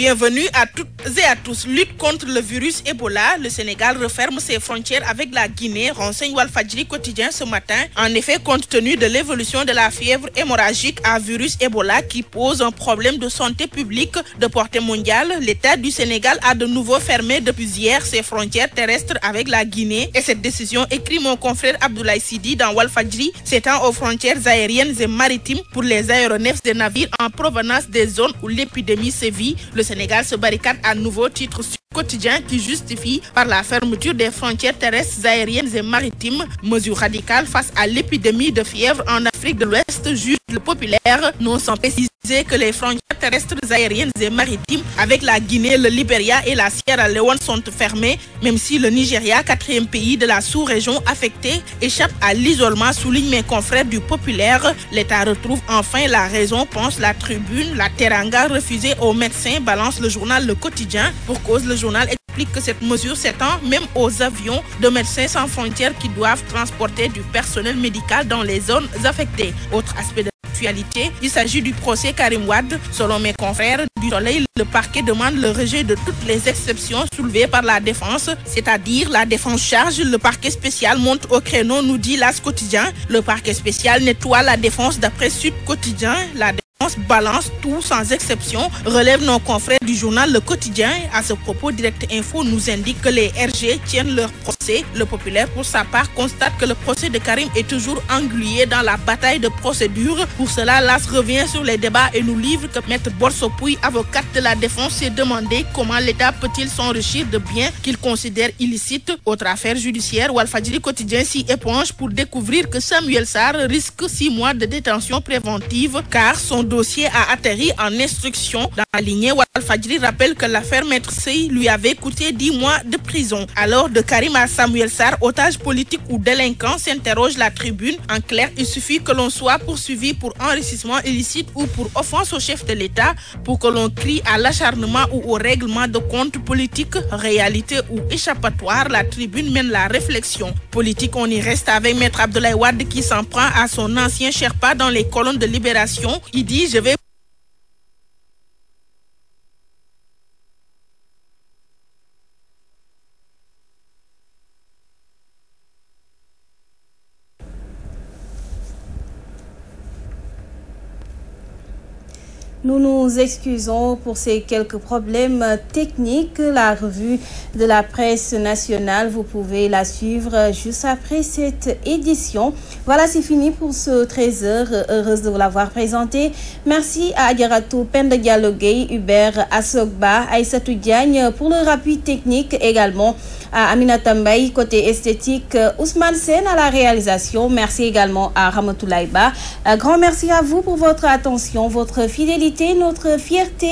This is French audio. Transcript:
Bienvenue à toutes et à tous. Lutte contre le virus Ebola. Le Sénégal referme ses frontières avec la Guinée, renseigne Walfadjri quotidien ce matin. En effet, compte tenu de l'évolution de la fièvre hémorragique à virus Ebola qui pose un problème de santé publique de portée mondiale, l'État du Sénégal a de nouveau fermé depuis hier ses frontières terrestres avec la Guinée. Et cette décision, écrit mon confrère Abdoulaye Sidi dans Walfadjri, s'étend aux frontières aériennes et maritimes pour les aéronefs des navires en provenance des zones où l'épidémie sévit. Le Sénégal se barricade à nouveau, titre quotidien qui justifie par la fermeture des frontières terrestres, aériennes et maritimes. Mesure radicale face à l'épidémie de fièvre en Afrique de l'Ouest, juge le populaire, non sans préciser que les frontières terrestres, aériennes et maritimes avec la Guinée, le Libéria et la Sierra Leone sont fermées, même si le Nigeria, quatrième pays de la sous-région affectée, échappe à l'isolement, souligne mes confrères du populaire. L'État retrouve enfin la raison, pense la Tribune. La Teranga refusée aux médecins, balance le journal Le Quotidien. Pour cause, le journal explique que cette mesure s'étend même aux avions de Médecins sans frontières qui doivent transporter du personnel médical dans les zones affectées. Autre aspect de l'actualité, il s'agit du procès Karim Wade. Selon mes confrères du Soleil, le parquet demande le rejet de toutes les exceptions soulevées par la défense, c'est-à-dire la défense charge, le parquet spécial monte au créneau, nous dit l'As quotidien. Le parquet spécial nettoie la défense d'après Sud quotidien. La défense balance tout sans exception, relève nos confrères du journal Le Quotidien. À ce propos, Direct Info nous indique que les RG tiennent leur procès. Le populaire, pour sa part, constate que le procès de Karim est toujours englué dans la bataille de procédure. Pour cela, l'As revient sur les débats et nous livre que Maître Borsopouy, avocate de la défense, s'est demandé comment l'État peut-il s'enrichir de biens qu'il considère illicites. Autre affaire judiciaire, Walfadjri quotidien s'y éponge pour découvrir que Samuel Sarr risque 6 mois de détention préventive car son dossier a atterri en instruction. Dans la lignée, Walfadjri rappelle que l'affaire Maître Sey lui avait coûté 10 mois de prison. Alors, de Karim à Samuel Sarr, otage politique ou délinquant, s'interroge la Tribune. En clair, il suffit que l'on soit poursuivi pour enrichissement illicite ou pour offense au chef de l'État pour que l'on crie à l'acharnement ou au règlement de compte politique, réalité ou échappatoire. La Tribune mène la réflexion politique. On y reste avec Maître Abdoulaye Wade qui s'en prend à son ancien Sherpa dans les colonnes de Libération. Il dit: je vais Nous nous excusons pour ces quelques problèmes techniques. La revue de la presse nationale, vous pouvez la suivre juste après cette édition. Voilà, c'est fini pour ce 13h. Heureuse de vous l'avoir présenté. Merci à Adjaratou Penda Dialogué, Hubert Assogba, Aïssatou Diagne pour le rapide technique également. À Aminata Mbaye, côté esthétique, Ousmane Sen à la réalisation. Merci également à Ramatoulaye Ba. Grand merci à vous pour votre attention, votre fidélité, notre fierté.